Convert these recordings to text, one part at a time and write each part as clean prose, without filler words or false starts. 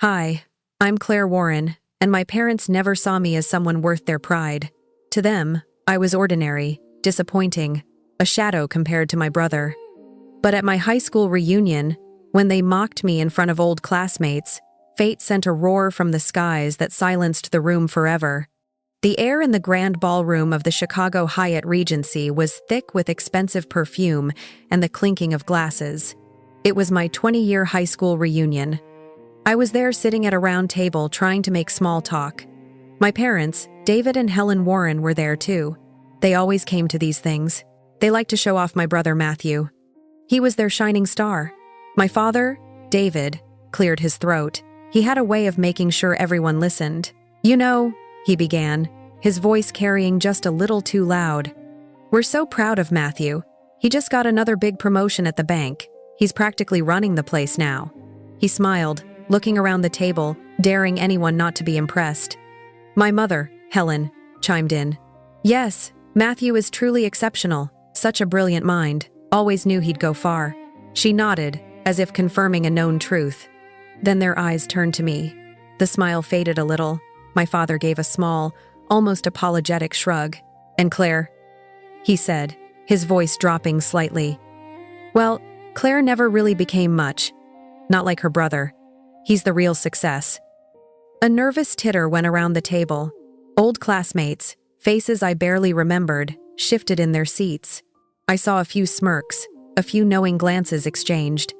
Hi, I'm Claire Warren, and my parents never saw me as someone worth their pride. To them, I was ordinary, disappointing, a shadow compared to my brother. But at my high school reunion, when they mocked me in front of old classmates, fate sent a roar from the skies that silenced the room forever. The air in the grand ballroom of the Chicago Hyatt Regency was thick with expensive perfume and the clinking of glasses. It was my 20-year high school reunion. I was there sitting at a round table trying to make small talk. My parents, David and Helen Warren, were there too. They always came to these things. They liked to show off my brother Matthew. He was their shining star. My father, David, cleared his throat. He had a way of making sure everyone listened. "You know," he began, his voice carrying just a little too loud. "We're so proud of Matthew. He just got another big promotion at the bank. He's practically running the place now." He smiled, looking around the table, daring anyone not to be impressed. My mother, Helen, chimed in. "Yes, Matthew is truly exceptional. Such a brilliant mind. Always knew he'd go far." She nodded, as if confirming a known truth. Then their eyes turned to me. The smile faded a little. My father gave a small, almost apologetic shrug. "And Claire?" he said, his voice dropping slightly. "Well, Claire never really became much. Not like her brother. He's the real success." A nervous titter went around the table. Old classmates, faces I barely remembered, shifted in their seats. I saw a few smirks, a few knowing glances exchanged.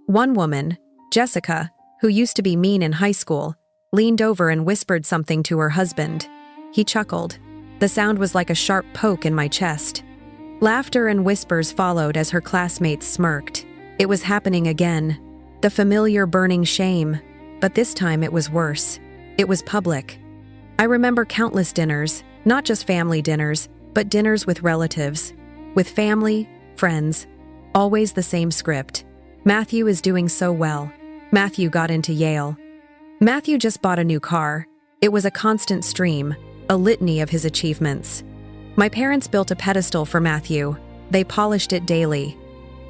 One woman, Jessica, who used to be mean in high school, leaned over and whispered something to her husband. He chuckled. The sound was like a sharp poke in my chest. Laughter and whispers followed as her classmates smirked. It was happening again. The familiar burning shame, but this time it was worse. It was public. I remember countless dinners, not just family dinners, but dinners with relatives. With family, friends. Always the same script. Matthew is doing so well. Matthew got into Yale. Matthew just bought a new car. It was a constant stream, a litany of his achievements. My parents built a pedestal for Matthew. They polished it daily.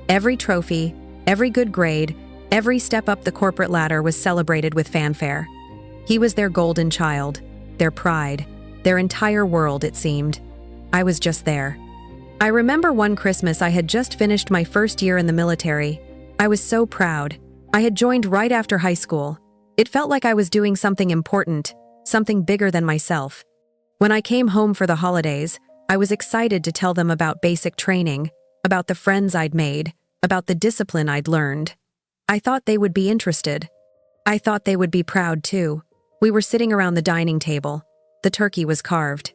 Every trophy, every good grade, every step up the corporate ladder was celebrated with fanfare. He was their golden child, their pride, their entire world, it seemed. I was just there. I remember one Christmas I had just finished my first year in the military. I was so proud. I had joined right after high school. It felt like I was doing something important, something bigger than myself. When I came home for the holidays, I was excited to tell them about basic training, about the friends I'd made, about the discipline I'd learned. I thought they would be interested. I thought they would be proud too. We were sitting around the dining table. The turkey was carved.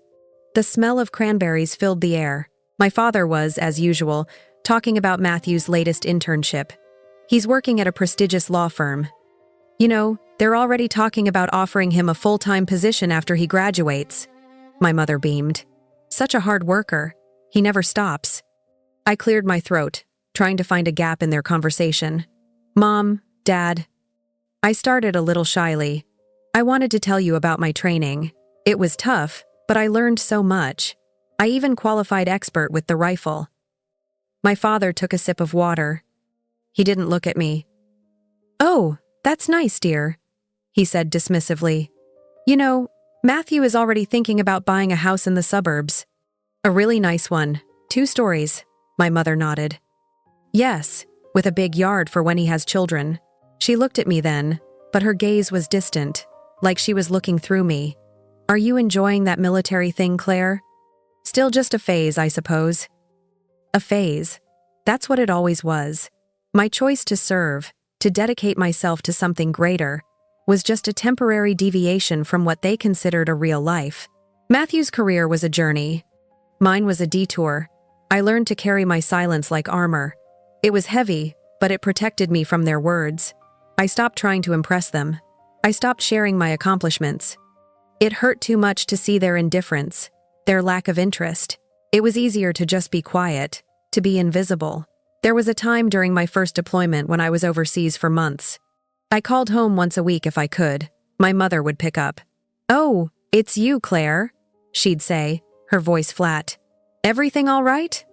The smell of cranberries filled the air. My father was, as usual, talking about Matthew's latest internship. He's working at a prestigious law firm. "You know, they're already talking about offering him a full-time position after he graduates." My mother beamed. "Such a hard worker. He never stops." I cleared my throat, trying to find a gap in their conversation. "Mom, Dad." I started a little shyly. "I wanted to tell you about my training. It was tough, but I learned so much. I even qualified expert with the rifle." My father took a sip of water. He didn't look at me. "Oh, that's nice, dear," he said dismissively. "You know, Matthew is already thinking about buying a house in the suburbs." "A really nice one. 2 stories, my mother nodded. "Yes, with a big yard for when he has children." She looked at me then, but her gaze was distant, like she was looking through me. "Are you enjoying that military thing, Claire?" "Still just a phase, I suppose." A phase. That's what it always was. My choice to serve, to dedicate myself to something greater, was just a temporary deviation from what they considered a real life. Matthew's career was a journey. Mine was a detour. I learned to carry my silence like armor. It was heavy, but it protected me from their words. I stopped trying to impress them. I stopped sharing my accomplishments. It hurt too much to see their indifference, their lack of interest. It was easier to just be quiet, to be invisible. There was a time during my first deployment when I was overseas for months. I called home once a week if I could. My mother would pick up. "Oh, it's you, Claire," she'd say, her voice flat. "Everything all right?"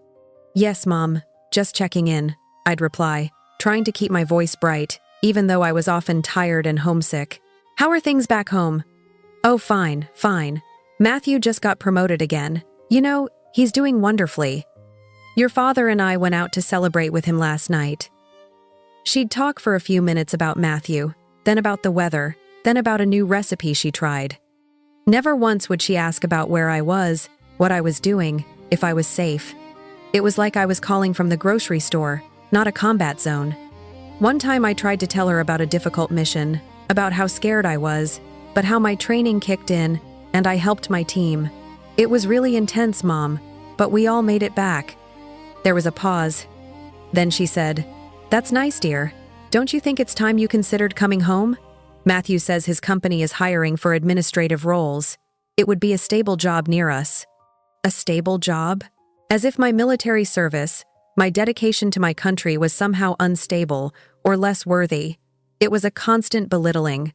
"Yes, Mom. Just checking in," I'd reply, trying to keep my voice bright, even though I was often tired and homesick. "How are things back home?" "Oh, fine, fine. Matthew just got promoted again. You know, he's doing wonderfully. Your father and I went out to celebrate with him last night." She'd talk for a few minutes about Matthew, then about the weather, then about a new recipe she tried. Never once would she ask about where I was, what I was doing, if I was safe. It was like I was calling from the grocery store, not a combat zone. One time I tried to tell her about a difficult mission, about how scared I was, but how my training kicked in, and I helped my team. "It was really intense, Mom, but we all made it back." There was a pause. Then she said, "That's nice, dear. Don't you think it's time you considered coming home? Matthew says his company is hiring for administrative roles. It would be a stable job near us." A stable job? As if my military service, my dedication to my country was somehow unstable or less worthy. It was a constant belittling.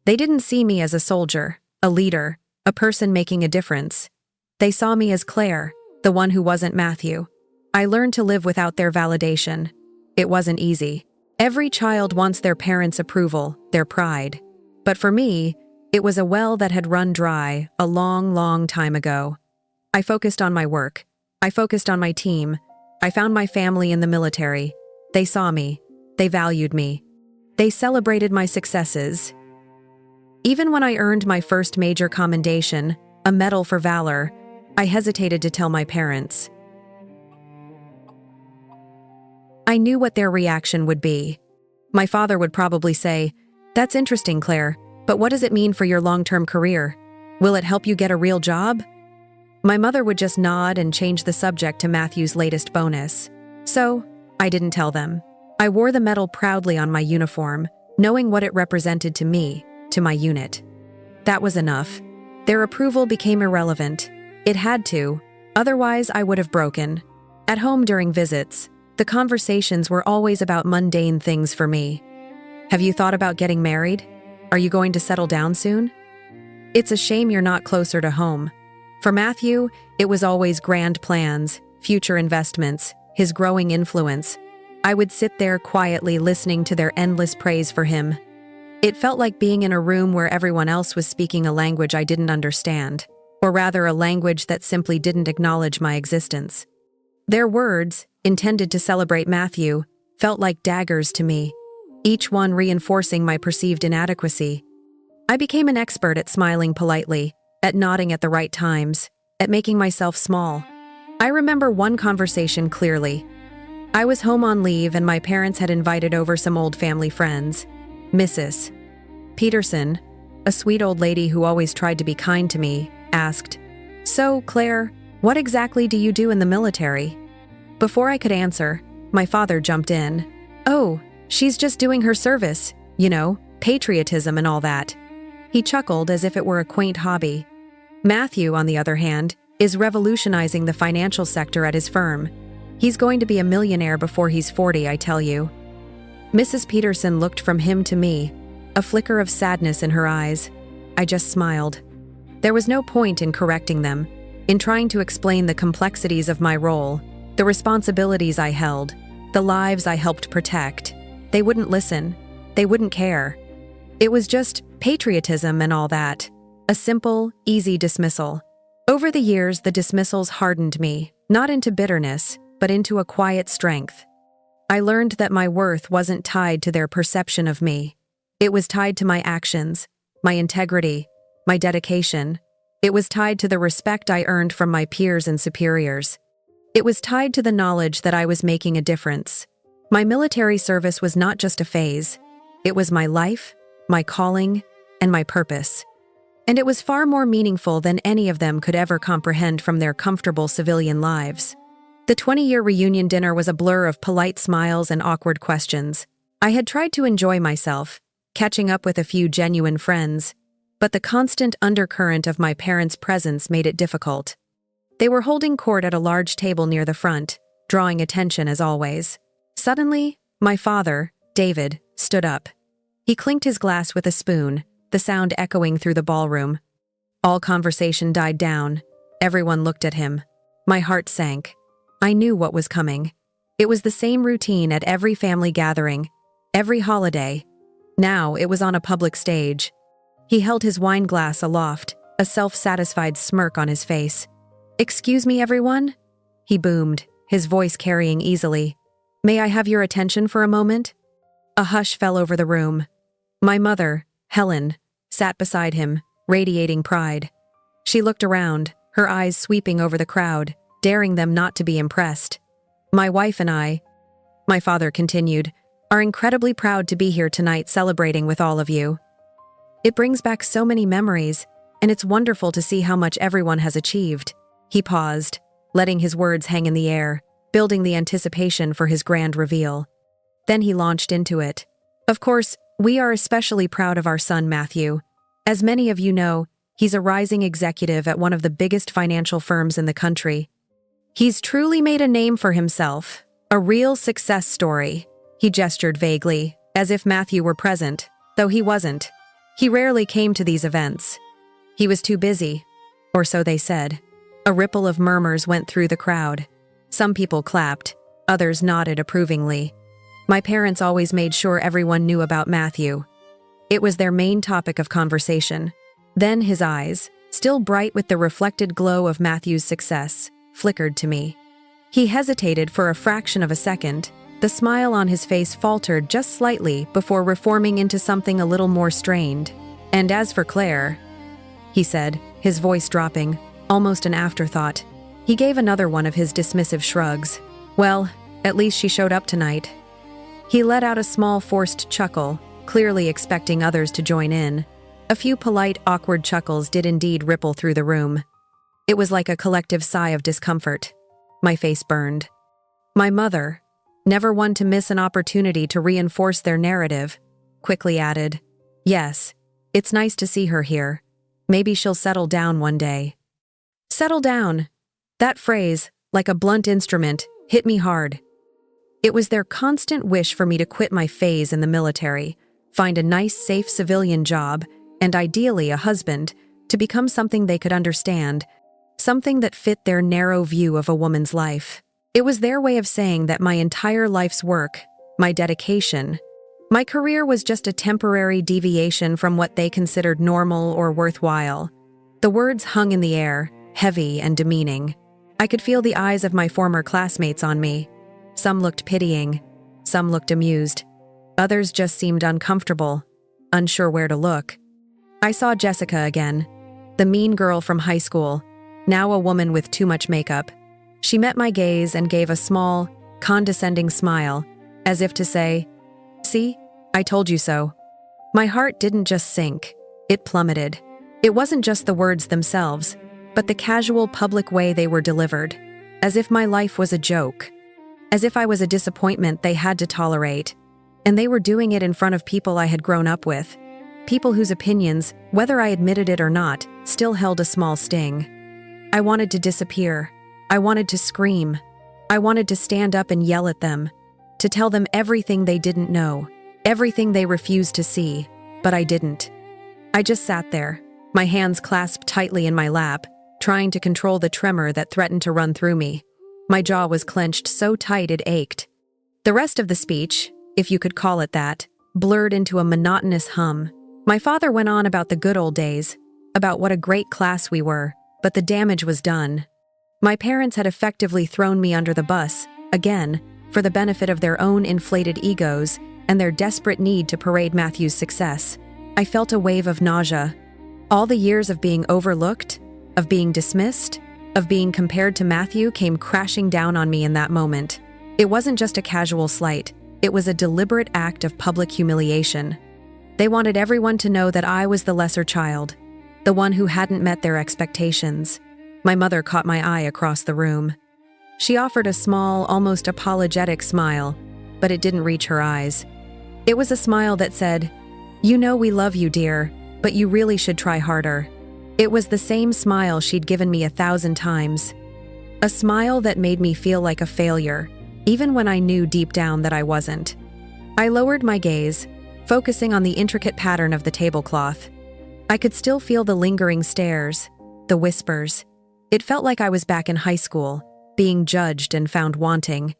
They didn't see me as a soldier, a leader, a person making a difference. They saw me as Claire, the one who wasn't Matthew. I learned to live without their validation. It wasn't easy. Every child wants their parents' approval, their pride. But for me, it was a well that had run dry a long, long time ago. I focused on my work. I focused on my team. I found my family in the military. They saw me. They valued me. They celebrated my successes. Even when I earned my first major commendation, a medal for valor, I hesitated to tell my parents. I knew what their reaction would be. My father would probably say, "That's interesting, Claire, but what does it mean for your long-term career? Will it help you get a real job?" My mother would just nod and change the subject to Matthew's latest bonus. So, I didn't tell them. I wore the medal proudly on my uniform, knowing what it represented to me, to my unit. That was enough. Their approval became irrelevant. It had to, otherwise I would have broken. At home during visits, the conversations were always about mundane things for me. "Have you thought about getting married? Are you going to settle down soon? It's a shame you're not closer to home." For Matthew, it was always grand plans, future investments, his growing influence. I would sit there quietly listening to their endless praise for him. It felt like being in a room where everyone else was speaking a language I didn't understand, or rather a language that simply didn't acknowledge my existence. Their words, intended to celebrate Matthew, felt like daggers to me, each one reinforcing my perceived inadequacy. I became an expert at smiling politely, at nodding at the right times, at making myself small. I remember one conversation clearly. I was home on leave and my parents had invited over some old family friends. Mrs. Peterson, a sweet old lady who always tried to be kind to me, asked, "So, Claire, what exactly do you do in the military?" Before I could answer, my father jumped in. "Oh, she's just doing her service, you know, patriotism and all that." He chuckled as if it were a quaint hobby. Matthew, on the other hand, is revolutionizing the financial sector at his firm. He's going to be a millionaire before he's 40, I tell you. Mrs. Peterson looked from him to me, a flicker of sadness in her eyes. I just smiled. There was no point in correcting them, in trying to explain the complexities of my role, the responsibilities I held, the lives I helped protect. They wouldn't listen. They wouldn't care. It was just patriotism and all that. A simple, easy dismissal. Over the years, the dismissals hardened me, not into bitterness, but into a quiet strength. I learned that my worth wasn't tied to their perception of me. It was tied to my actions, my integrity, my dedication. It was tied to the respect I earned from my peers and superiors. It was tied to the knowledge that I was making a difference. My military service was not just a phase. It was my life, my calling, and my purpose. And it was far more meaningful than any of them could ever comprehend from their comfortable civilian lives. The 20-year reunion dinner was a blur of polite smiles and awkward questions. I had tried to enjoy myself, catching up with a few genuine friends, but the constant undercurrent of my parents' presence made it difficult. They were holding court at a large table near the front, drawing attention as always. Suddenly, my father, David, stood up. He clinked his glass with a spoon, the sound echoing through the ballroom. All conversation died down. Everyone looked at him. My heart sank. I knew what was coming. It was the same routine at every family gathering. Every holiday. Now it was on a public stage. He held his wine glass aloft, a self-satisfied smirk on his face. "Excuse me, everyone?" He boomed, his voice carrying easily. "May I have your attention for a moment?" A hush fell over the room. My mother, Helen, sat beside him, radiating pride. She looked around, her eyes sweeping over the crowd, daring them not to be impressed. "My wife and I," my father continued, "are incredibly proud to be here tonight celebrating with all of you. It brings back so many memories, and it's wonderful to see how much everyone has achieved." He paused, letting his words hang in the air, building the anticipation for his grand reveal. Then he launched into it. "Of course, we are especially proud of our son Matthew. As many of you know, he's a rising executive at one of the biggest financial firms in the country. He's truly made a name for himself, a real success story." He gestured vaguely, as if Matthew were present, though he wasn't. He rarely came to these events. He was too busy, or so they said. A ripple of murmurs went through the crowd. Some people clapped, others nodded approvingly. My parents always made sure everyone knew about Matthew. It was their main topic of conversation. Then his eyes, still bright with the reflected glow of Matthew's success, flickered to me. He hesitated for a fraction of a second. The smile on his face faltered just slightly before reforming into something a little more strained. "And as for Claire," he said, his voice dropping, almost an afterthought. He gave another one of his dismissive shrugs. "Well, at least she showed up tonight." He let out a small forced chuckle, clearly expecting others to join in. A few polite, awkward chuckles did indeed ripple through the room. It was like a collective sigh of discomfort. My face burned. My mother, never one to miss an opportunity to reinforce their narrative, quickly added, "Yes, it's nice to see her here. Maybe she'll settle down one day." Settle down. That phrase, like a blunt instrument, hit me hard. It was their constant wish for me to quit my phase in the military, find a nice, safe civilian job, and ideally a husband, to become something they could understand, something that fit their narrow view of a woman's life. It was their way of saying that my entire life's work, my dedication, my career was just a temporary deviation from what they considered normal or worthwhile. The words hung in the air, heavy and demeaning. I could feel the eyes of my former classmates on me. Some looked pitying, some looked amused. Others just seemed uncomfortable, unsure where to look. I saw Jessica again, the mean girl from high school, now a woman with too much makeup. She met my gaze and gave a small, condescending smile, as if to say, "See, I told you so." My heart didn't just sink, it plummeted. It wasn't just the words themselves, but the casual public way they were delivered, as if my life was a joke, as if I was a disappointment they had to tolerate, and they were doing it in front of people I had grown up with, people whose opinions, whether I admitted it or not, still held a small sting. I wanted to disappear. I wanted to scream. I wanted to stand up and yell at them, to tell them everything they didn't know, everything they refused to see, but I didn't. I just sat there, my hands clasped tightly in my lap, trying to control the tremor that threatened to run through me. My jaw was clenched so tight it ached. The rest of the speech, if you could call it that, blurred into a monotonous hum. My father went on about the good old days, about what a great class we were, but the damage was done. My parents had effectively thrown me under the bus, again, for the benefit of their own inflated egos and their desperate need to parade Matthew's success. I felt a wave of nausea. All the years of being overlooked, of being dismissed, of being compared to Matthew came crashing down on me in that moment. It wasn't just a casual slight, it was a deliberate act of public humiliation. They wanted everyone to know that I was the lesser child, the one who hadn't met their expectations. My mother caught my eye across the room. She offered a small, almost apologetic smile, but it didn't reach her eyes. It was a smile that said, "You know we love you, dear, but you really should try harder." It was the same smile she'd given me 1,000 times. A smile that made me feel like a failure, even when I knew deep down that I wasn't. I lowered my gaze, focusing on the intricate pattern of the tablecloth. I could still feel the lingering stares, the whispers. It felt like I was back in high school, being judged and found wanting.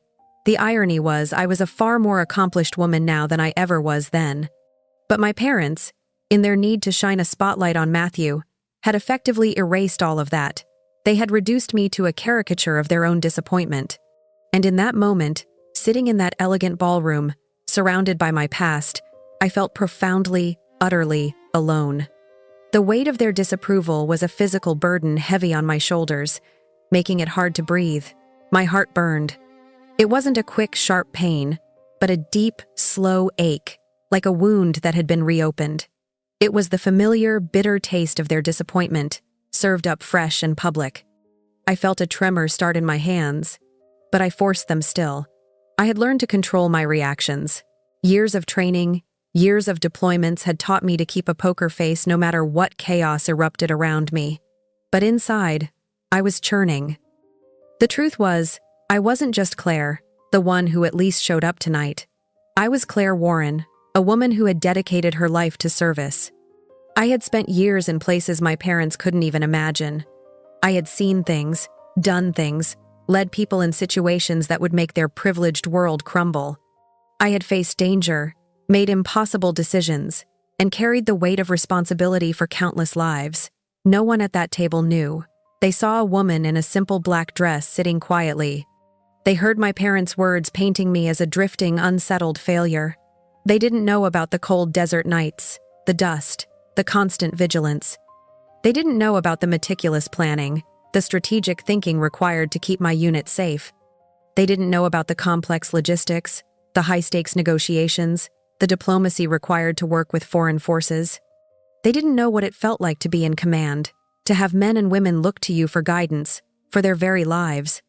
The irony was I was a far more accomplished woman now than I ever was then. But my parents, in their need to shine a spotlight on Matthew, had effectively erased all of that. They had reduced me to a caricature of their own disappointment. And in that moment, sitting in that elegant ballroom, surrounded by my past, I felt profoundly, utterly alone. The weight of their disapproval was a physical burden heavy on my shoulders, making it hard to breathe. My heart burned. It wasn't a quick, sharp pain, but a deep, slow ache, like a wound that had been reopened. It was the familiar, bitter taste of their disappointment, served up fresh and public. I felt a tremor start in my hands, but I forced them still. I had learned to control my reactions. Years of training, years of deployments had taught me to keep a poker face no matter what chaos erupted around me. But inside, I was churning. The truth was, I wasn't just Claire, the one who at least showed up tonight. I was Claire Warren, a woman who had dedicated her life to service. I had spent years in places my parents couldn't even imagine. I had seen things, done things, led people in situations that would make their privileged world crumble. I had faced danger, made impossible decisions, and carried the weight of responsibility for countless lives. No one at that table knew. They saw a woman in a simple black dress sitting quietly. They heard my parents' words painting me as a drifting, unsettled failure. They didn't know about the cold desert nights, the dust, the constant vigilance. They didn't know about the meticulous planning, the strategic thinking required to keep my unit safe. They didn't know about the complex logistics, the high-stakes negotiations, the diplomacy required to work with foreign forces. They didn't know what it felt like to be in command, to have men and women look to you for guidance, for their very lives.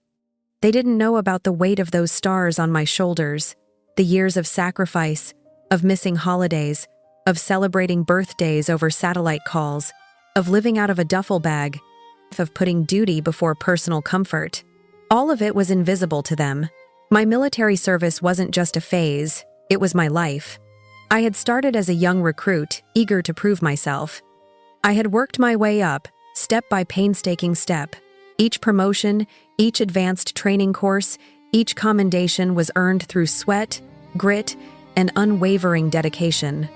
They didn't know about the weight of those stars on my shoulders, the years of sacrifice, of missing holidays, of celebrating birthdays over satellite calls, of living out of a duffel bag, of putting duty before personal comfort. All of it was invisible to them. My military service wasn't just a phase, it was my life. I had started as a young recruit, eager to prove myself. I had worked my way up, step by painstaking step. Each promotion, each advanced training course, each commendation was earned through sweat, grit, and unwavering dedication.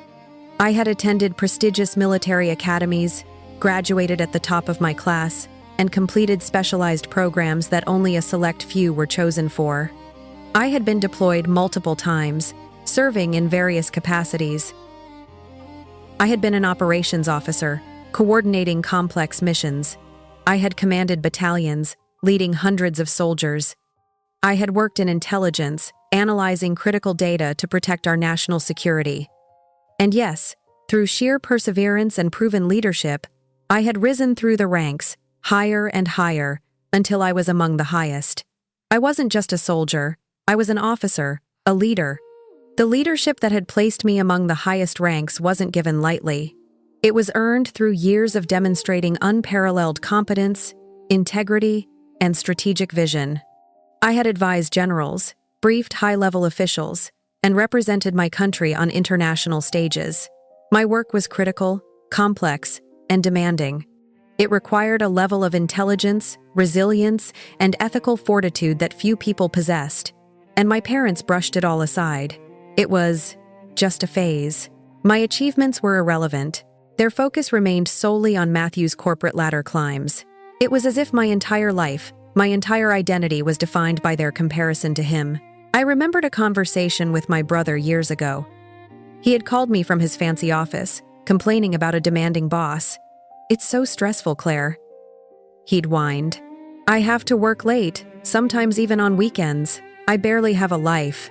I had attended prestigious military academies, graduated at the top of my class, and completed specialized programs that only a select few were chosen for. I had been deployed multiple times, serving in various capacities. I had been an operations officer, coordinating complex missions. I had commanded battalions, leading hundreds of soldiers. I had worked in intelligence, analyzing critical data to protect our national security. And yes, through sheer perseverance and proven leadership, I had risen through the ranks, higher and higher, until I was among the highest. I wasn't just a soldier, I was an officer, a leader. The leadership that had placed me among the highest ranks wasn't given lightly. It was earned through years of demonstrating unparalleled competence, integrity, and strategic vision. I had advised generals, briefed high-level officials, and represented my country on international stages. My work was critical, complex, and demanding. It required a level of intelligence, resilience, and ethical fortitude that few people possessed, and my parents brushed it all aside. It was just a phase. My achievements were irrelevant. Their focus remained solely on Matthew's corporate ladder climbs. It was as if my entire life, my entire identity was defined by their comparison to him. I remembered a conversation with my brother years ago. He had called me from his fancy office, complaining about a demanding boss. "It's so stressful, Claire," he'd whined. "I have to work late, sometimes even on weekends. I barely have a life."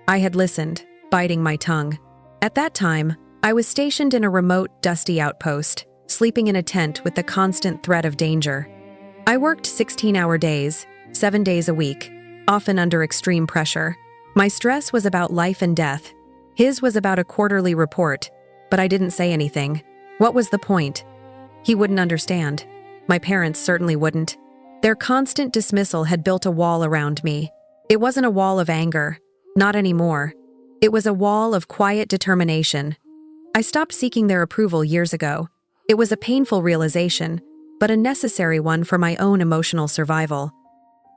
I had listened, biting my tongue. At that time, I was stationed in a remote, dusty outpost, sleeping in a tent with the constant threat of danger. I worked 16-hour days, 7 days a week, often under extreme pressure. My stress was about life and death. His was about a quarterly report, but I didn't say anything. What was the point? He wouldn't understand. My parents certainly wouldn't. Their constant dismissal had built a wall around me. It wasn't a wall of anger. Not anymore. It was a wall of quiet determination. I stopped seeking their approval years ago. It was a painful realization, but a necessary one for my own emotional survival.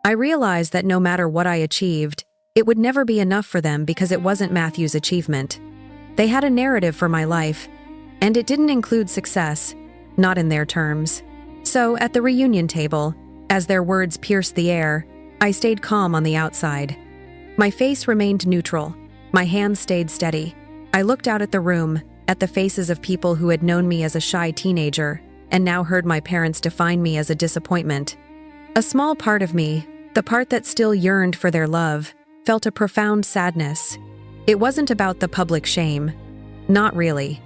I realized that no matter what I achieved, It would never be enough for them because it wasn't Matthew's achievement. They had a narrative for my life, and it didn't include success, not in their terms. So, at the reunion table, as their words pierced the air, I stayed calm on the outside. My face remained neutral. My hands stayed steady. I looked out at the room, at the faces of people who had known me as a shy teenager, and now heard my parents define me as a disappointment. A small part of me, the part that still yearned for their love, felt a profound sadness. It wasn't about the public shame. Not really.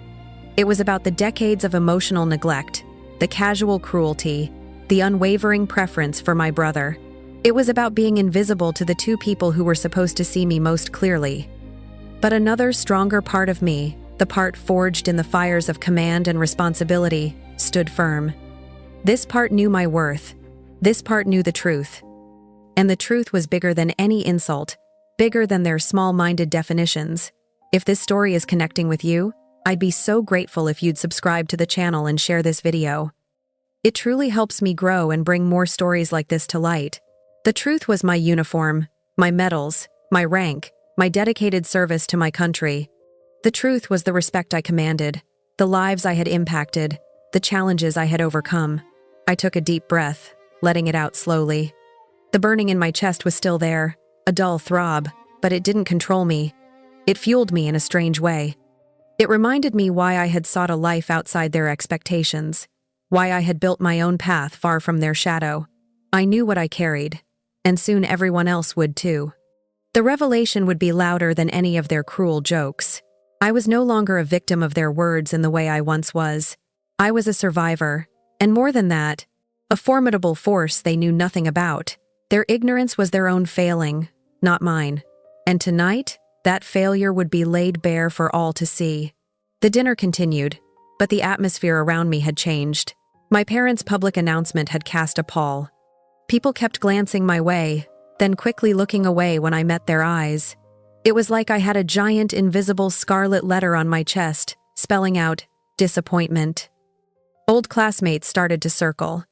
It was about the decades of emotional neglect, the casual cruelty, the unwavering preference for my brother. It was about being invisible to the two people who were supposed to see me most clearly. But another stronger part of me, the part forged in the fires of command and responsibility, stood firm. This part knew my worth. This part knew the truth. And the truth was bigger than any insult, bigger than their small-minded definitions. If this story is connecting with you, I'd be so grateful if you'd subscribe to the channel and share this video. It truly helps me grow and bring more stories like this to light. The truth was my uniform, my medals, my rank, my dedicated service to my country. The truth was the respect I commanded, the lives I had impacted, the challenges I had overcome. I took a deep breath, letting it out slowly. The burning in my chest was still there, a dull throb, but it didn't control me. It fueled me in a strange way. It reminded me why I had sought a life outside their expectations, why I had built my own path far from their shadow. I knew what I carried, and soon everyone else would too. The revelation would be louder than any of their cruel jokes. I was no longer a victim of their words in the way I once was. I was a survivor, and more than that, a formidable force they knew nothing about. Their ignorance was their own failing, not mine. And tonight, that failure would be laid bare for all to see. The dinner continued, but the atmosphere around me had changed. My parents' public announcement had cast a pall. People kept glancing my way, then quickly looking away when I met their eyes. It was like I had a giant invisible scarlet letter on my chest, spelling out disappointment. Old classmates started to circle.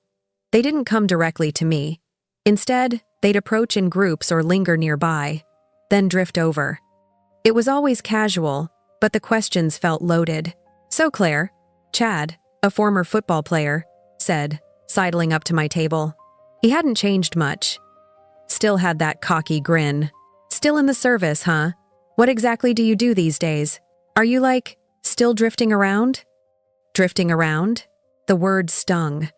They didn't come directly to me. Instead, they'd approach in groups or linger nearby, then drift over. It was always casual, but the questions felt loaded. "So Claire," Chad, a former football player, said, sidling up to my table. He hadn't changed much. Still had that cocky grin. "Still in the service, huh? What exactly do you do these days? Are you still drifting around?" Drifting around? The word stung.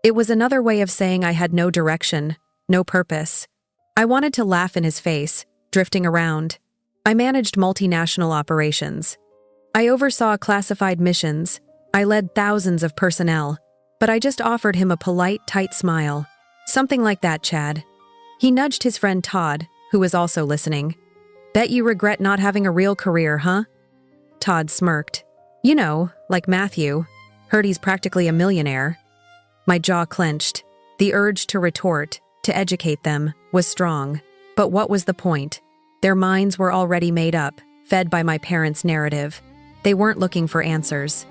It was another way of saying I had no direction, no purpose. I wanted to laugh in his face, drifting around. I managed multinational operations. I oversaw classified missions. I led thousands of personnel. But I just offered him a polite, tight smile. "Something like that, Chad." He nudged his friend Todd, who was also listening. "Bet you regret not having a real career, huh?" Todd smirked. "You know, like Matthew. Heard he's practically a millionaire." My jaw clenched. The urge to retort, to educate them, was strong. But what was the point? Their minds were already made up, fed by my parents' narrative. They weren't looking for answers.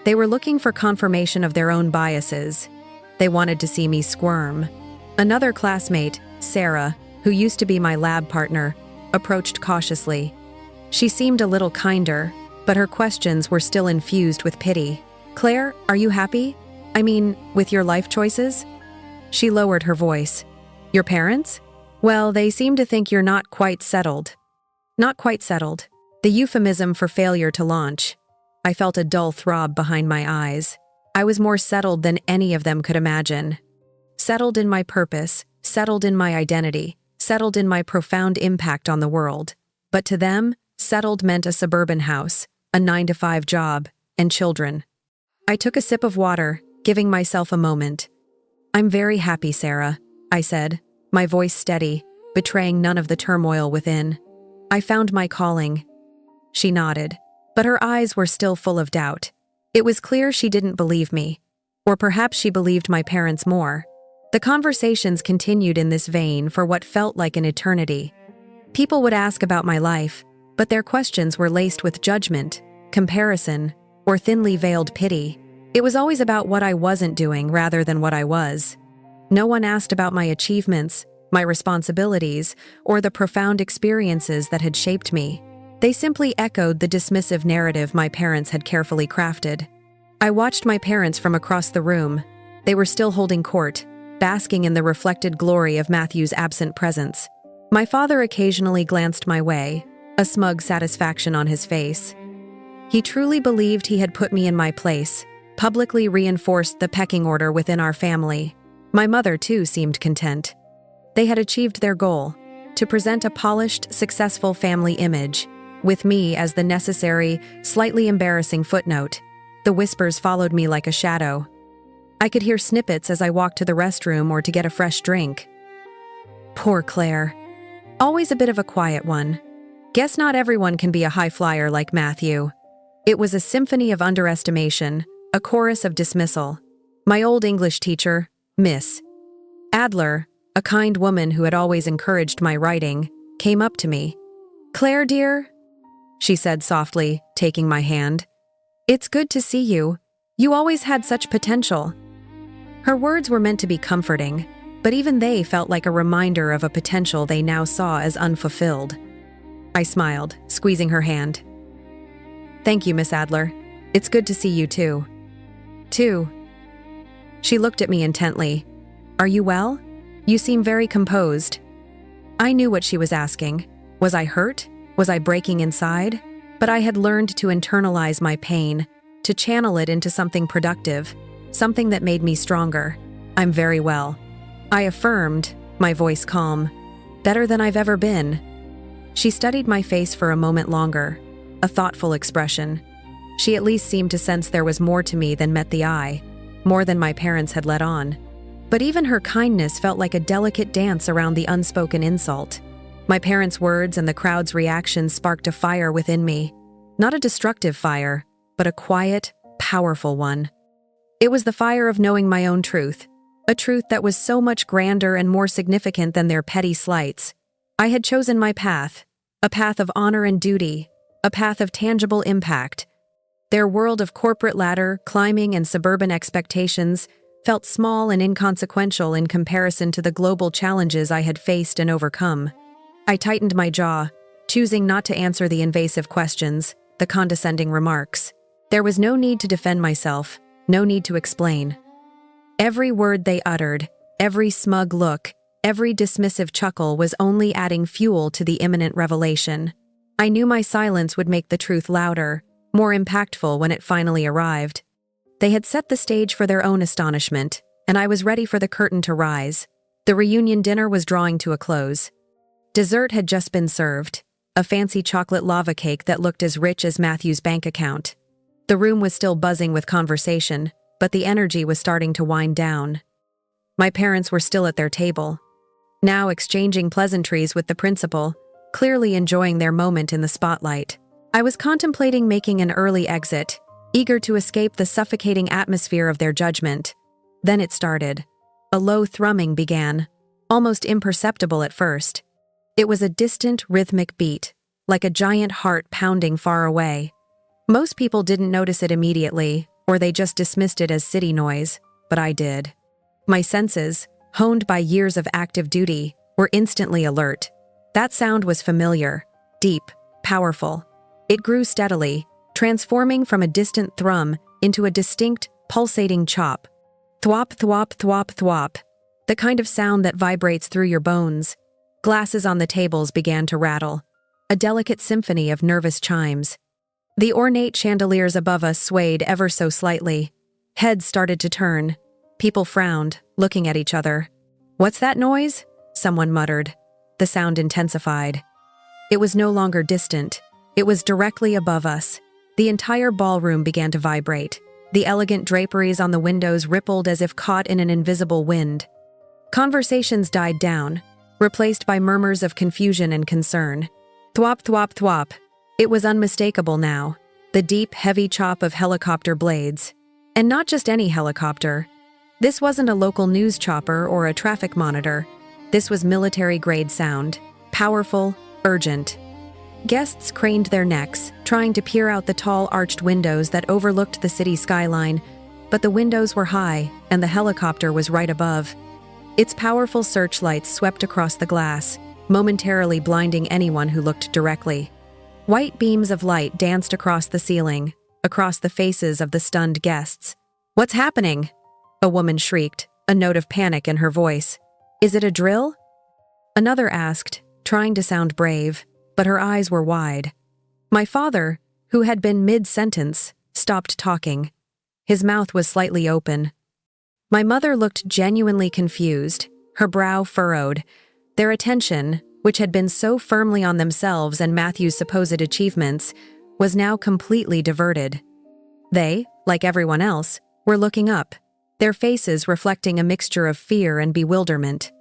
They were looking for confirmation of their own biases. They wanted to see me squirm. Another classmate, Sarah, who used to be my lab partner, approached cautiously. She seemed a little kinder, but her questions were still infused with pity. "Claire, are you happy? I mean, with your life choices?" She lowered her voice. "Your parents? Well, they seem to think you're not quite settled." Not quite settled. The euphemism for failure to launch. I felt a dull throb behind my eyes. I was more settled than any of them could imagine. Settled in my purpose, settled in my identity, settled in my profound impact on the world. But to them, settled meant a suburban house, a 9-to-5 job, and children. I took a sip of water, giving myself a moment. "I'm very happy, Sarah," I said, my voice steady, betraying none of the turmoil within. "I found my calling." She nodded, but her eyes were still full of doubt. It was clear she didn't believe me. Or perhaps she believed my parents more. The conversations continued in this vein for what felt like an eternity. People would ask about my life, but their questions were laced with judgment, comparison, or thinly veiled pity. It was always about what I wasn't doing rather than what I was. No one asked about my achievements, my responsibilities, or the profound experiences that had shaped me. They simply echoed the dismissive narrative my parents had carefully crafted. I watched my parents from across the room. They were still holding court, basking in the reflected glory of Matthew's absent presence. My father occasionally glanced my way, a smug satisfaction on his face. He truly believed he had put me in my place, publicly reinforced the pecking order within our family. My mother, too, seemed content. They had achieved their goal, to present a polished, successful family image, with me as the necessary, slightly embarrassing footnote. The whispers followed me like a shadow. I could hear snippets as I walked to the restroom or to get a fresh drink. Poor Claire. Always a bit of a quiet one. Guess not everyone can be a high flyer like Matthew. It was a symphony of underestimation, a chorus of dismissal. My old English teacher, Miss Adler, a kind woman who had always encouraged my writing, came up to me. "Claire, dear," she said softly, taking my hand. "It's good to see you. You always had such potential." Her words were meant to be comforting, but even they felt like a reminder of a potential they now saw as unfulfilled. I smiled, squeezing her hand. "Thank you, Miss Adler. It's good to see you too." "Too." She looked at me intently. "Are you well? You seem very composed." I knew what she was asking. Was I hurt? Was I breaking inside? But I had learned to internalize my pain, to channel it into something productive, something that made me stronger. "I'm very well," I affirmed, my voice calm. "Better than I've ever been." She studied my face for a moment longer, a thoughtful expression. She at least seemed to sense there was more to me than met the eye, more than my parents had let on. But even her kindness felt like a delicate dance around the unspoken insult. My parents' words and the crowd's reactions sparked a fire within me. Not a destructive fire, but a quiet, powerful one. It was the fire of knowing my own truth, a truth that was so much grander and more significant than their petty slights. I had chosen my path, a path of honor and duty, a path of tangible impact. Their world of corporate ladder, climbing, and suburban expectations felt small and inconsequential in comparison to the global challenges I had faced and overcome. I tightened my jaw, choosing not to answer the invasive questions, the condescending remarks. There was no need to defend myself, no need to explain. Every word they uttered, every smug look, every dismissive chuckle was only adding fuel to the imminent revelation. I knew my silence would make the truth louder, more impactful when it finally arrived. They had set the stage for their own astonishment, and I was ready for the curtain to rise. The reunion dinner was drawing to a close. Dessert had just been served, a fancy chocolate lava cake that looked as rich as Matthew's bank account. The room was still buzzing with conversation, but the energy was starting to wind down. My parents were still at their table, now exchanging pleasantries with the principal, clearly enjoying their moment in the spotlight. I was contemplating making an early exit, eager to escape the suffocating atmosphere of their judgment. Then it started. A low thrumming began, almost imperceptible at first. It was a distant, rhythmic beat, like a giant heart pounding far away. Most people didn't notice it immediately, or they just dismissed it as city noise, but I did. My senses, honed by years of active duty, were instantly alert. That sound was familiar, deep, powerful. It grew steadily, transforming from a distant thrum into a distinct, pulsating chop. Thwop, thwop, thwop, thwop. The kind of sound that vibrates through your bones. Glasses on the tables began to rattle, a delicate symphony of nervous chimes. The ornate chandeliers above us swayed ever so slightly. Heads started to turn. People frowned, looking at each other. "What's that noise?" someone muttered. The sound intensified. It was no longer distant. It was directly above us. The entire ballroom began to vibrate. The elegant draperies on the windows rippled as if caught in an invisible wind. Conversations died down, replaced by murmurs of confusion and concern. Thwop, thwop, thwop. It was unmistakable now. The deep, heavy chop of helicopter blades. And not just any helicopter. This wasn't a local news chopper or a traffic monitor. This was military-grade sound. Powerful, urgent. Guests craned their necks, trying to peer out the tall arched windows that overlooked the city skyline, but the windows were high, and the helicopter was right above. Its powerful searchlights swept across the glass, momentarily blinding anyone who looked directly. White beams of light danced across the ceiling, across the faces of the stunned guests. "What's happening?" a woman shrieked, a note of panic in her voice. "Is it a drill?" Another asked, trying to sound brave, but her eyes were wide. My father, who had been mid-sentence, stopped talking. His mouth was slightly open. My mother looked genuinely confused, her brow furrowed. Their attention, which had been so firmly on themselves and Matthew's supposed achievements, was now completely diverted. They, like everyone else, were looking up, their faces reflecting a mixture of fear and bewilderment.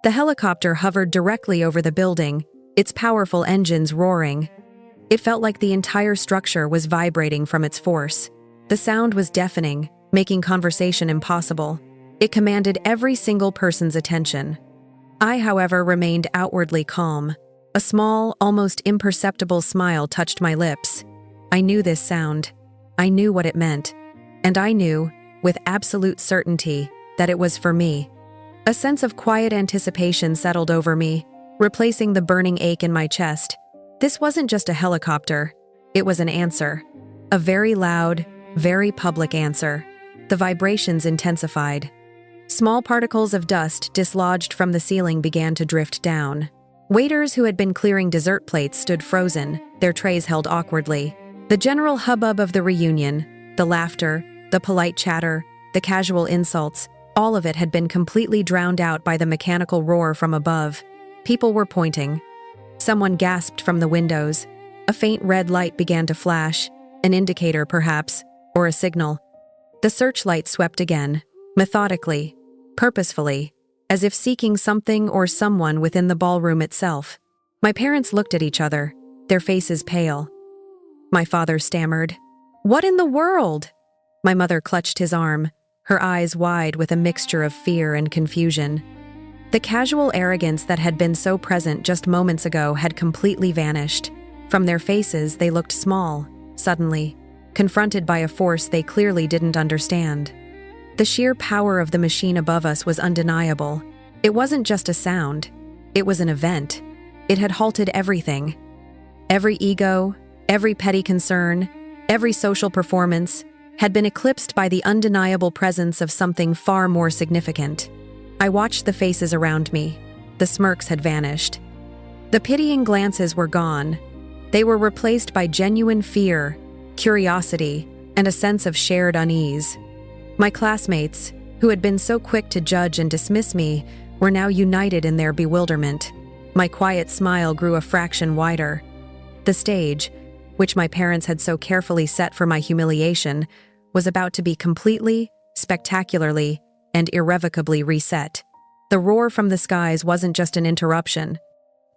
The helicopter hovered directly over the building, its powerful engines roaring. It felt like the entire structure was vibrating from its force. The sound was deafening, making conversation impossible. It commanded every single person's attention. I, however, remained outwardly calm. A small, almost imperceptible smile touched my lips. I knew this sound. I knew what it meant. And I knew, with absolute certainty, that it was for me. A sense of quiet anticipation settled over me, replacing the burning ache in my chest. This wasn't just a helicopter. It was an answer. A very loud, very public answer. The vibrations intensified. Small particles of dust dislodged from the ceiling began to drift down. Waiters who had been clearing dessert plates stood frozen, their trays held awkwardly. The general hubbub of the reunion, the laughter, the polite chatter, the casual insults, all of it had been completely drowned out by the mechanical roar from above. People were pointing. Someone gasped from the windows. A faint red light began to flash, an indicator perhaps, or a signal. The searchlight swept again, methodically, purposefully, as if seeking something or someone within the ballroom itself. My parents looked at each other, their faces pale. My father stammered, "What in the world?" My mother clutched his arm, her eyes wide with a mixture of fear and confusion. The casual arrogance that had been so present just moments ago had completely vanished. From their faces, they looked small, suddenly, confronted by a force they clearly didn't understand. The sheer power of the machine above us was undeniable. It wasn't just a sound. It was an event. It had halted everything. Every ego, every petty concern, every social performance had been eclipsed by the undeniable presence of something far more significant. I watched the faces around me. The smirks had vanished. The pitying glances were gone. They were replaced by genuine fear, curiosity, and a sense of shared unease. My classmates, who had been so quick to judge and dismiss me, were now united in their bewilderment. My quiet smile grew a fraction wider. The stage, which my parents had so carefully set for my humiliation, was about to be completely, spectacularly, and irrevocably reset. The roar from the skies wasn't just an interruption.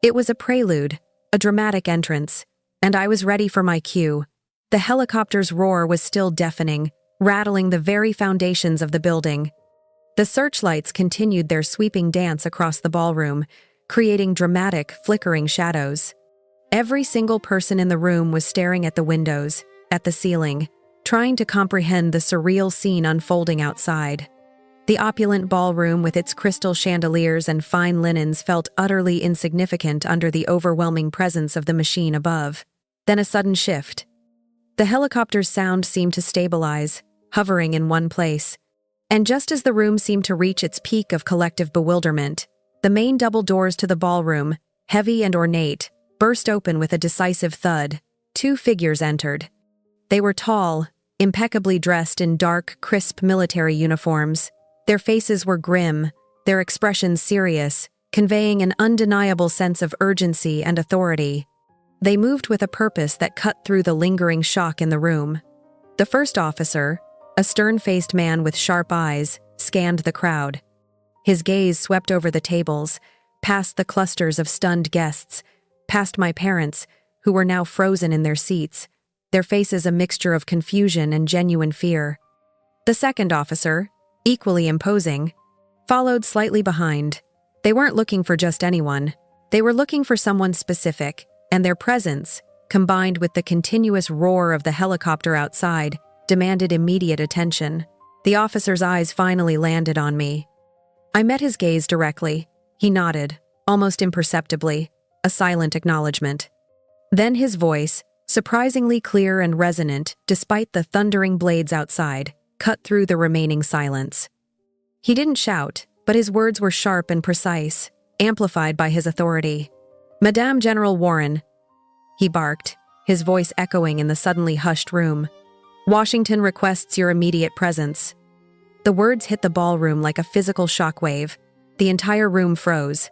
It was a prelude, a dramatic entrance, and I was ready for my cue. The helicopter's roar was still deafening, rattling the very foundations of the building. The searchlights continued their sweeping dance across the ballroom, creating dramatic, flickering shadows. Every single person in the room was staring at the windows, at the ceiling, trying to comprehend the surreal scene unfolding outside. The opulent ballroom with its crystal chandeliers and fine linens felt utterly insignificant under the overwhelming presence of the machine above. Then a sudden shift. The helicopter's sound seemed to stabilize, hovering in one place. And just as the room seemed to reach its peak of collective bewilderment, the main double doors to the ballroom, heavy and ornate, burst open with a decisive thud. Two figures entered. They were tall, impeccably dressed in dark, crisp military uniforms. Their faces were grim, their expressions serious, conveying an undeniable sense of urgency and authority. They moved with a purpose that cut through the lingering shock in the room. The first officer, a stern-faced man with sharp eyes, scanned the crowd. His gaze swept over the tables, past the clusters of stunned guests, past my parents, who were now frozen in their seats, their faces a mixture of confusion and genuine fear. The second officer, equally imposing, followed slightly behind. They weren't looking for just anyone. They were looking for someone specific, and their presence, combined with the continuous roar of the helicopter outside, demanded immediate attention. The officer's eyes finally landed on me. I met his gaze directly. He nodded, almost imperceptibly, a silent acknowledgement. Then his voice, surprisingly clear and resonant despite the thundering blades outside, cut through the remaining silence. He didn't shout, but his words were sharp and precise, amplified by his authority. "Madame General Warren," he barked, his voice echoing in the suddenly hushed room. "Washington requests your immediate presence." The words hit the ballroom like a physical shockwave. The entire room froze.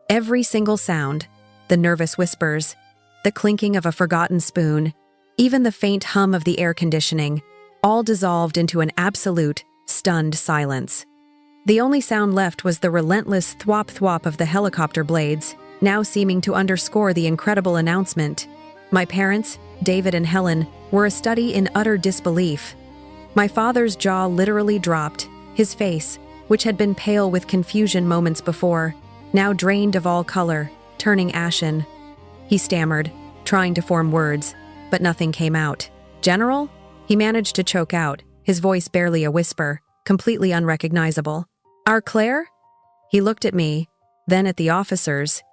Every single sound, the nervous whispers, the clinking of a forgotten spoon, even the faint hum of the air conditioning, all dissolved into an absolute, stunned silence. The only sound left was the relentless thwop-thwop of the helicopter blades, now seeming to underscore the incredible announcement. My parents, David and Helen, were a study in utter disbelief. My father's jaw literally dropped, his face, which had been pale with confusion moments before, now drained of all color, turning ashen. He stammered, trying to form words, but nothing came out. "General?" He managed to choke out, his voice barely a whisper, completely unrecognizable. "Our Claire?" He looked at me, then at the officers,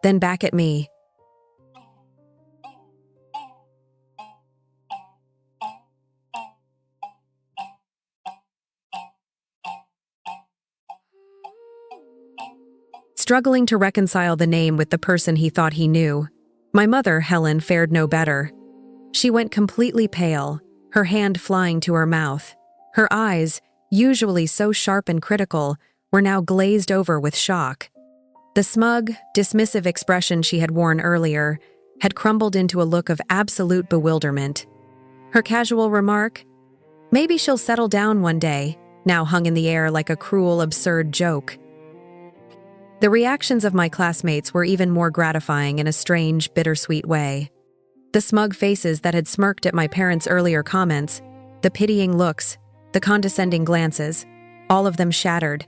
then back at me. Struggling to reconcile the name with the person he thought he knew, my mother, Helen, fared no better. She went completely pale, her hand flying to her mouth. Her eyes, usually so sharp and critical, were now glazed over with shock. The smug, dismissive expression she had worn earlier had crumbled into a look of absolute bewilderment. Her casual remark, "Maybe she'll settle down one day," now hung in the air like a cruel, absurd joke. The reactions of my classmates were even more gratifying in a strange, bittersweet way. The smug faces that had smirked at my parents' earlier comments, the pitying looks, the condescending glances, all of them shattered.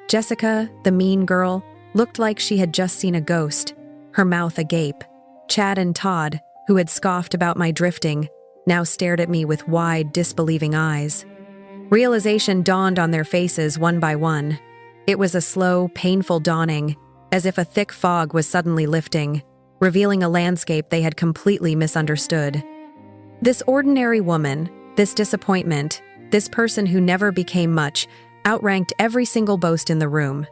Jessica, the mean girl, looked like she had just seen a ghost, her mouth agape. Chad and Todd, who had scoffed about my drifting, now stared at me with wide, disbelieving eyes. Realization dawned on their faces one by one. It was a slow, painful dawning, as if a thick fog was suddenly lifting, revealing a landscape they had completely misunderstood. This ordinary woman, this disappointment, this person who never became much, outranked every single boast in the room.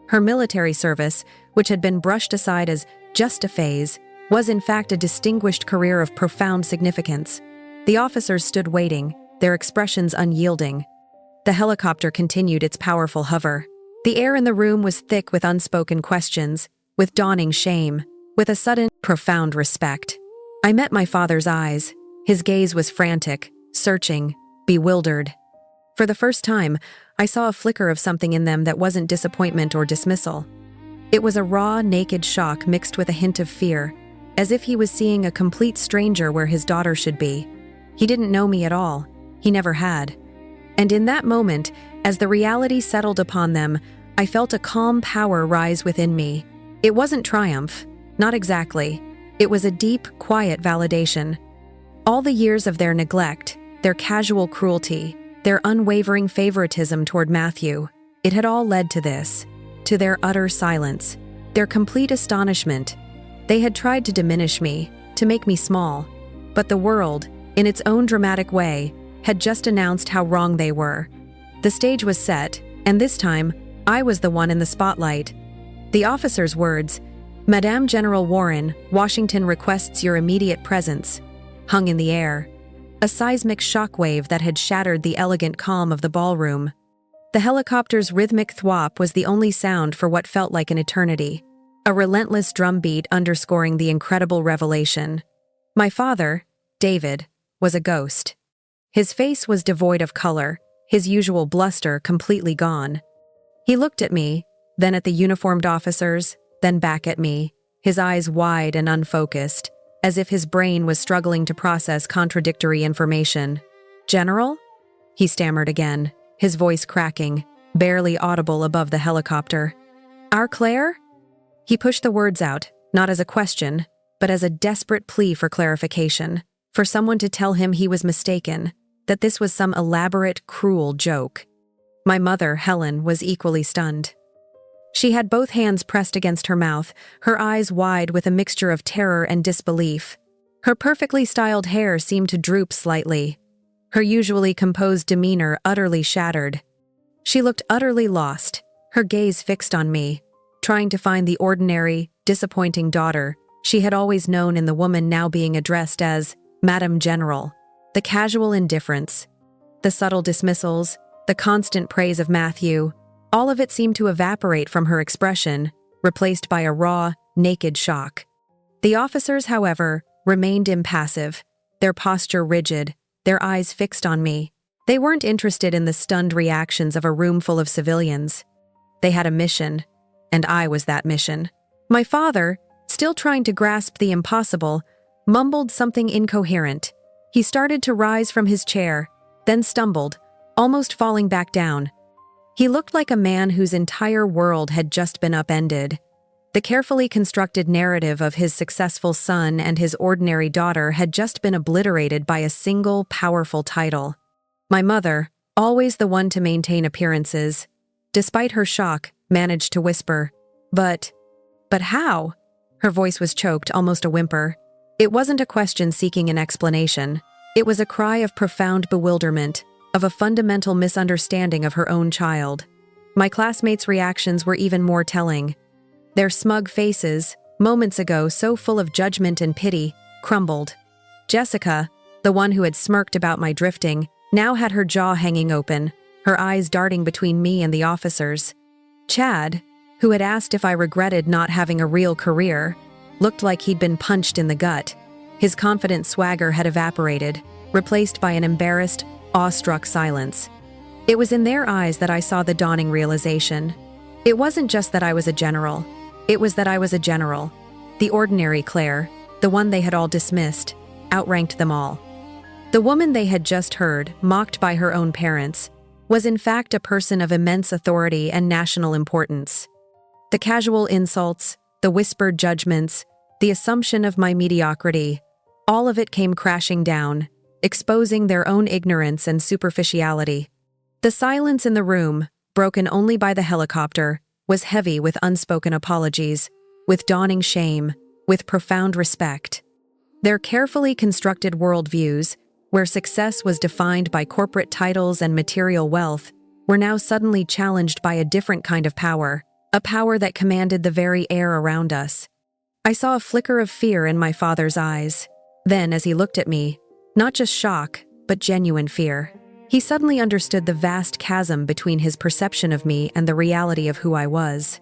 Her military service, which had been brushed aside as just a phase, was in fact a distinguished career of profound significance. The officers stood waiting, their expressions unyielding. The helicopter continued its powerful hover. The air in the room was thick with unspoken questions, with dawning shame, with a sudden, profound respect. I met my father's eyes. His gaze was frantic, searching, bewildered. For the first time, I saw a flicker of something in them that wasn't disappointment or dismissal. It was a raw, naked shock mixed with a hint of fear, as if he was seeing a complete stranger where his daughter should be. He didn't know me at all. He never had. And in that moment, as the reality settled upon them, I felt a calm power rise within me. It wasn't triumph, not exactly. It was a deep, quiet validation. All the years of their neglect, their casual cruelty, their unwavering favoritism toward Matthew, it had all led to this, to their utter silence, their complete astonishment. They had tried to diminish me, to make me small, but the world, in its own dramatic way, had just announced how wrong they were. The stage was set, and this time, I was the one in the spotlight. The officer's words, "Madame General Warren, Washington requests your immediate presence," hung in the air, a seismic shockwave that had shattered the elegant calm of the ballroom. The helicopter's rhythmic thwop was the only sound for what felt like an eternity, a relentless drumbeat underscoring the incredible revelation. My father, David, was a ghost. His face was devoid of color, his usual bluster completely gone. He looked at me, then at the uniformed officers, then back at me, his eyes wide and unfocused, as if his brain was struggling to process contradictory information. "General?" he stammered again, his voice cracking, barely audible above the helicopter. "Our Claire?" He pushed the words out, not as a question, but as a desperate plea for clarification, for someone to tell him he was mistaken, that this was some elaborate, cruel joke. My mother, Helen, was equally stunned. She had both hands pressed against her mouth, her eyes wide with a mixture of terror and disbelief. Her perfectly styled hair seemed to droop slightly, her usually composed demeanor utterly shattered. She looked utterly lost, her gaze fixed on me, trying to find the ordinary, disappointing daughter she had always known in the woman now being addressed as Madam General. The casual indifference, the subtle dismissals, the constant praise of Matthew, all of it seemed to evaporate from her expression, replaced by a raw, naked shock. The officers, however, remained impassive, their posture rigid, their eyes fixed on me. They weren't interested in the stunned reactions of a room full of civilians. They had a mission, and I was that mission. My father, still trying to grasp the impossible, mumbled something incoherent. He started to rise from his chair, then stumbled, almost falling back down. He looked like a man whose entire world had just been upended. The carefully constructed narrative of his successful son and his ordinary daughter had just been obliterated by a single, powerful title. My mother, always the one to maintain appearances, despite her shock, managed to whisper, But how?" Her voice was choked, almost a whimper. It wasn't a question seeking an explanation. It was a cry of profound bewilderment, of a fundamental misunderstanding of her own child. My classmates' reactions were even more telling. Their smug faces, moments ago so full of judgment and pity, crumbled. Jessica, the one who had smirked about my drifting, now had her jaw hanging open, her eyes darting between me and the officers. Chad, who had asked if I regretted not having a real career, looked like he'd been punched in the gut. His confident swagger had evaporated, replaced by an embarrassed, awestruck silence. It was in their eyes that I saw the dawning realization. It wasn't just that I was a general. It was that I was a general. The ordinary Claire, the one they had all dismissed, outranked them all. The woman they had just heard, mocked by her own parents, was in fact a person of immense authority and national importance. The casual insults, the whispered judgments, the assumption of my mediocrity, all of it came crashing down, exposing their own ignorance and superficiality. The silence in the room, broken only by the helicopter, was heavy with unspoken apologies, with dawning shame, with profound respect. Their carefully constructed worldviews, where success was defined by corporate titles and material wealth, were now suddenly challenged by a different kind of power, a power that commanded the very air around us. I saw a flicker of fear in my father's eyes. Then, as he looked at me, not just shock, but genuine fear. He suddenly understood the vast chasm between his perception of me and the reality of who I was.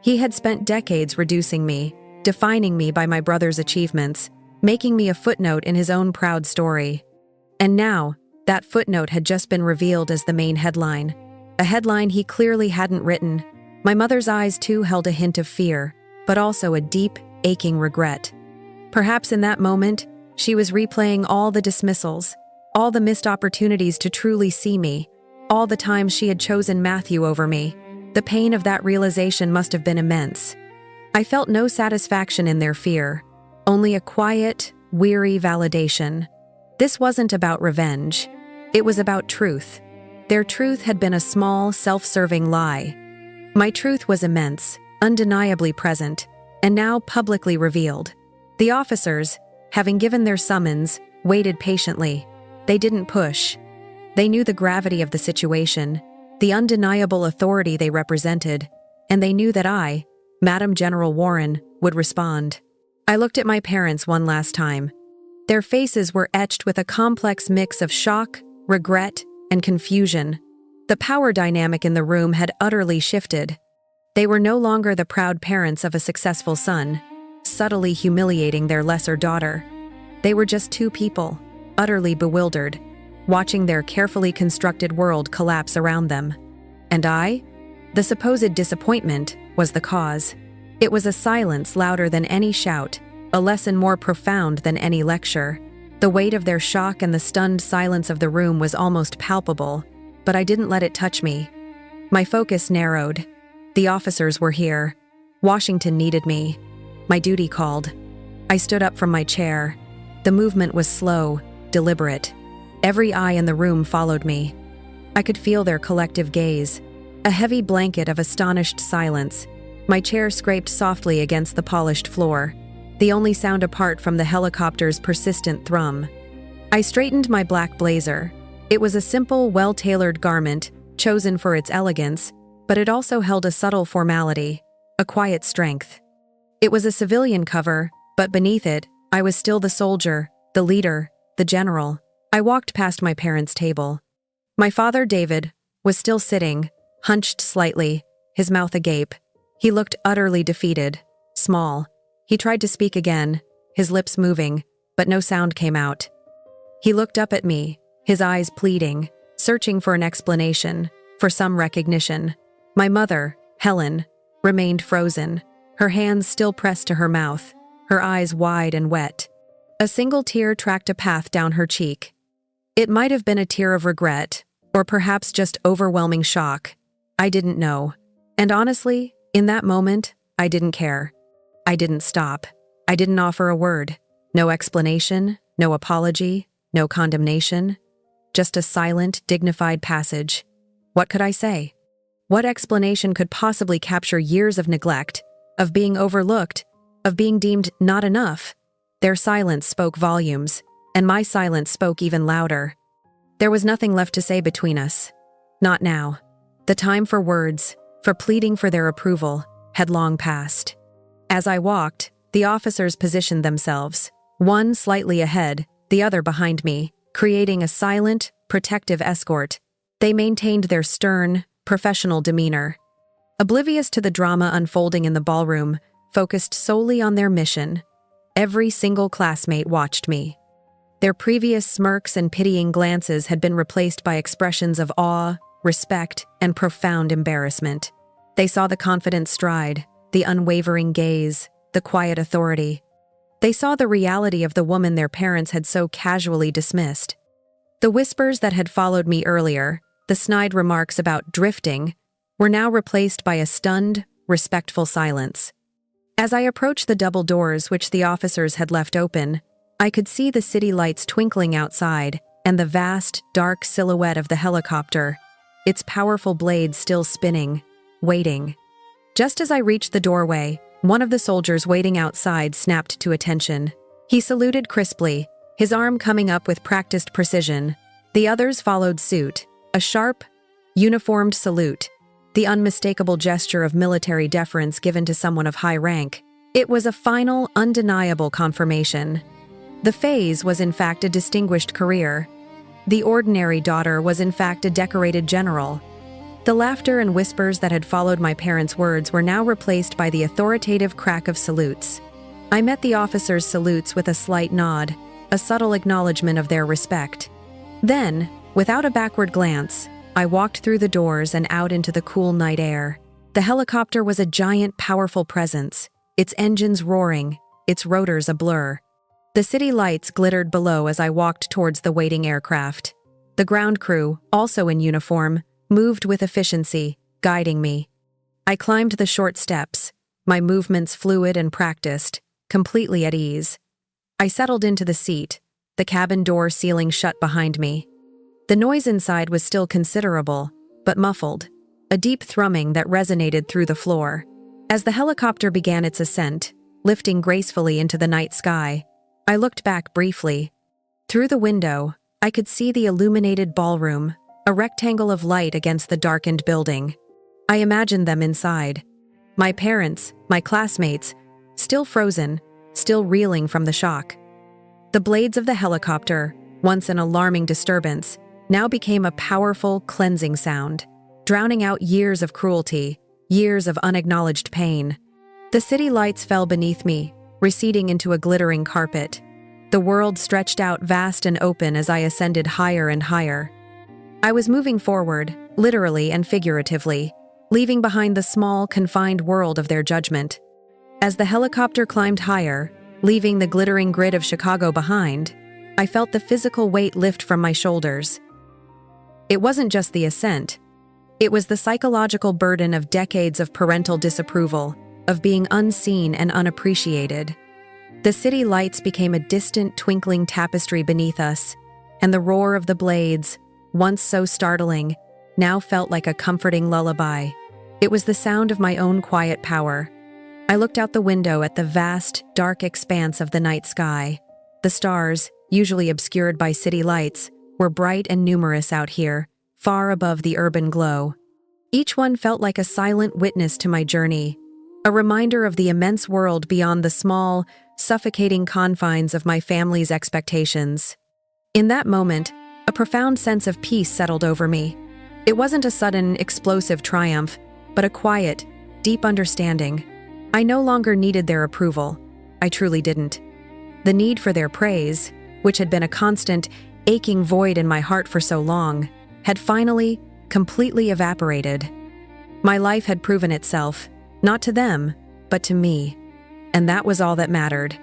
He had spent decades reducing me, defining me by my brother's achievements, making me a footnote in his own proud story. And now, that footnote had just been revealed as the main headline, a headline he clearly hadn't written. My mother's eyes too held a hint of fear, but also a deep, aching regret. Perhaps in that moment, she was replaying all the dismissals, all the missed opportunities to truly see me, all the times she had chosen Matthew over me. The pain of that realization must have been immense. I felt no satisfaction in their fear, only a quiet, weary validation. This wasn't about revenge. It was about truth. Their truth had been a small, self-serving lie. My truth was immense, undeniably present, and now publicly revealed. The officers, having given their summons, waited patiently. They didn't push. They knew the gravity of the situation, the undeniable authority they represented, and they knew that I, Madam General Warren, would respond. I looked at my parents one last time. Their faces were etched with a complex mix of shock, regret, and confusion. The power dynamic in the room had utterly shifted. They were no longer the proud parents of a successful son, subtly humiliating their lesser daughter. They were just two people, utterly bewildered, watching their carefully constructed world collapse around them. And I? The supposed disappointment was the cause. It was a silence louder than any shout, a lesson more profound than any lecture. The weight of their shock and the stunned silence of the room was almost palpable, but I didn't let it touch me. My focus narrowed. The officers were here. Washington needed me. My duty called. I stood up from my chair. The movement was slow, deliberate. Every eye in the room followed me. I could feel their collective gaze, a heavy blanket of astonished silence. My chair scraped softly against the polished floor, the only sound apart from the helicopter's persistent thrum. I straightened my black blazer. It was a simple, well-tailored garment, chosen for its elegance, but it also held a subtle formality, a quiet strength. It was a civilian cover, but beneath it, I was still the soldier, the leader, the general. I walked past my parents' table. My father, David, was still sitting, hunched slightly, his mouth agape. He looked utterly defeated, small. He tried to speak again, his lips moving, but no sound came out. He looked up at me, his eyes pleading, searching for an explanation, for some recognition. My mother, Helen, remained frozen, her hands still pressed to her mouth, her eyes wide and wet. A single tear tracked a path down her cheek. It might have been a tear of regret, or perhaps just overwhelming shock. I didn't know. And honestly, in that moment, I didn't care. I didn't stop. I didn't offer a word. No explanation, no apology, no condemnation. Just a silent, dignified passage. What could I say? What explanation could possibly capture years of neglect, of being overlooked, of being deemed not enough? Their silence spoke volumes, and my silence spoke even louder. There was nothing left to say between us. Not now. The time for words, for pleading for their approval, had long passed. As I walked, the officers positioned themselves, one slightly ahead, the other behind me, creating a silent, protective escort. They maintained their stern, professional demeanor. Oblivious to the drama unfolding in the ballroom, focused solely on their mission. Every single classmate watched me. Their previous smirks and pitying glances had been replaced by expressions of awe, respect, and profound embarrassment. They saw the confident stride, the unwavering gaze, the quiet authority. They saw the reality of the woman their parents had so casually dismissed. The whispers that had followed me earlier, the snide remarks about drifting, were now replaced by a stunned, respectful silence. As I approached the double doors which the officers had left open, I could see the city lights twinkling outside and the vast, dark silhouette of the helicopter, its powerful blades still spinning, waiting. Just as I reached the doorway, one of the soldiers waiting outside snapped to attention. He saluted crisply, his arm coming up with practiced precision. The others followed suit, a sharp, uniformed salute, the unmistakable gesture of military deference given to someone of high rank. It was a final, undeniable confirmation. The phase was in fact a distinguished career. The ordinary daughter was in fact a decorated general. The laughter and whispers that had followed my parents' words were now replaced by the authoritative crack of salutes. I met the officers' salutes with a slight nod, a subtle acknowledgement of their respect. Then, without a backward glance, I walked through the doors and out into the cool night air. The helicopter was a giant, powerful presence, its engines roaring, its rotors a blur. The city lights glittered below as I walked towards the waiting aircraft. The ground crew, also in uniform, moved with efficiency, guiding me. I climbed the short steps, my movements fluid and practiced, completely at ease. I settled into the seat, the cabin door sealing shut behind me. The noise inside was still considerable, but muffled, a deep thrumming that resonated through the floor. As the helicopter began its ascent, lifting gracefully into the night sky, I looked back briefly. Through the window, I could see the illuminated ballroom, a rectangle of light against the darkened building. I imagined them inside. My parents, my classmates, still frozen, still reeling from the shock. The blades of the helicopter, once an alarming disturbance, now became a powerful, cleansing sound, drowning out years of cruelty, years of unacknowledged pain. The city lights fell beneath me, receding into a glittering carpet. The world stretched out vast and open as I ascended higher and higher. I was moving forward, literally and figuratively, leaving behind the small, confined world of their judgment. As the helicopter climbed higher, leaving the glittering grid of Chicago behind, I felt the physical weight lift from my shoulders. It wasn't just the ascent. It was the psychological burden of decades of parental disapproval, of being unseen and unappreciated. The city lights became a distant, twinkling tapestry beneath us, and the roar of the blades, once so startling, now felt like a comforting lullaby. It was the sound of my own quiet power. I looked out the window at the vast, dark expanse of the night sky. The stars, usually obscured by city lights, were bright and numerous out here, far above the urban glow. Each one felt like a silent witness to my journey, a reminder of the immense world beyond the small, suffocating confines of my family's expectations. In that moment, a profound sense of peace settled over me. It wasn't a sudden, explosive triumph, but a quiet, deep understanding. I no longer needed their approval. I truly didn't. The need for their praise, which had been a constant, aching void in my heart for so long, had finally, completely evaporated. My life had proven itself, not to them, but to me, and that was all that mattered.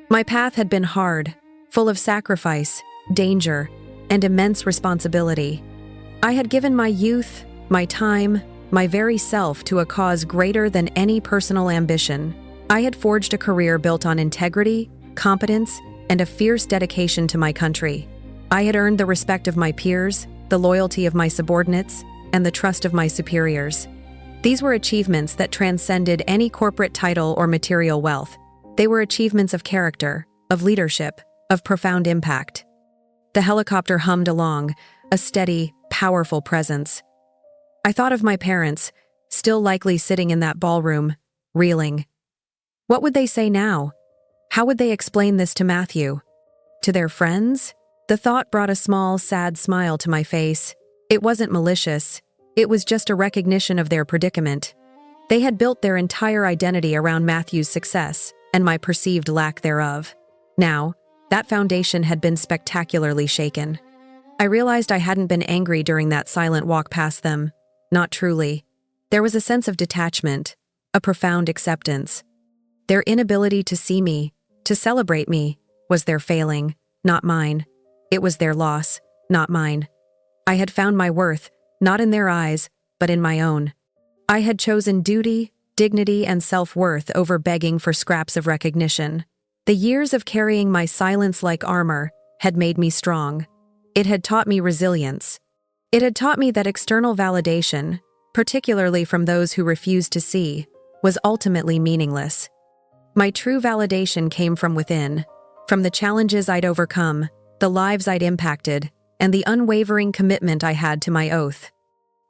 My path had been hard, full of sacrifice, danger, and immense responsibility. I had given my youth, my time, my very self to a cause greater than any personal ambition. I had forged a career built on integrity, competence, and a fierce dedication to my country. I had earned the respect of my peers, the loyalty of my subordinates, and the trust of my superiors. These were achievements that transcended any corporate title or material wealth. They were achievements of character, of leadership, of profound impact. The helicopter hummed along, a steady, powerful presence. I thought of my parents, still likely sitting in that ballroom, reeling. What would they say now? How would they explain this to Matthew? To their friends? The thought brought a small, sad smile to my face. It wasn't malicious. It was just a recognition of their predicament. They had built their entire identity around Matthew's success and my perceived lack thereof. Now, that foundation had been spectacularly shaken. I realized I hadn't been angry during that silent walk past them. Not truly. There was a sense of detachment, a profound acceptance. Their inability to see me, to celebrate me, was their failing, not mine. It was their loss, not mine. I had found my worth, not in their eyes, but in my own. I had chosen duty, dignity, and self-worth over begging for scraps of recognition. The years of carrying my silence like armor had made me strong. It had taught me resilience. It had taught me that external validation, particularly from those who refused to see, was ultimately meaningless. My true validation came from within, from the challenges I'd overcome, the lives I'd impacted, and the unwavering commitment I had to my oath.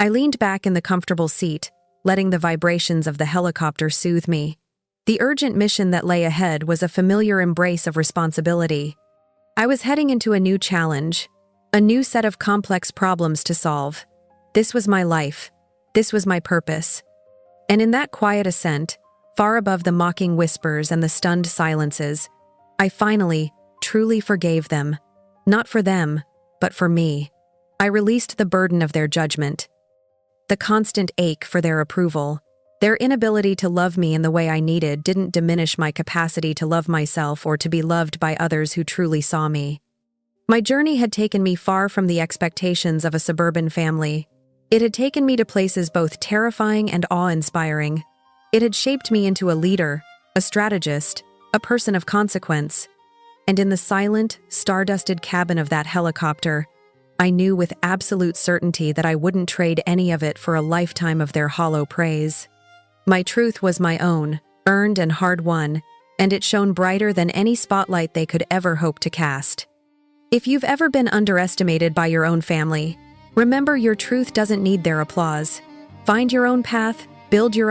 I leaned back in the comfortable seat, letting the vibrations of the helicopter soothe me. The urgent mission that lay ahead was a familiar embrace of responsibility. I was heading into a new challenge, a new set of complex problems to solve. This was my life. This was my purpose. And in that quiet ascent, far above the mocking whispers and the stunned silences, I finally, truly forgave them. Not for them, but for me. I released the burden of their judgment, the constant ache for their approval. Their inability to love me in the way I needed didn't diminish my capacity to love myself or to be loved by others who truly saw me. My journey had taken me far from the expectations of a suburban family. It had taken me to places both terrifying and awe-inspiring. It had shaped me into a leader, a strategist, a person of consequence. And in the silent, star-dusted cabin of that helicopter, I knew with absolute certainty that I wouldn't trade any of it for a lifetime of their hollow praise. My truth was my own, earned and hard-won, and it shone brighter than any spotlight they could ever hope to cast. If you've ever been underestimated by your own family, remember your truth doesn't need their applause. Find your own path, build your own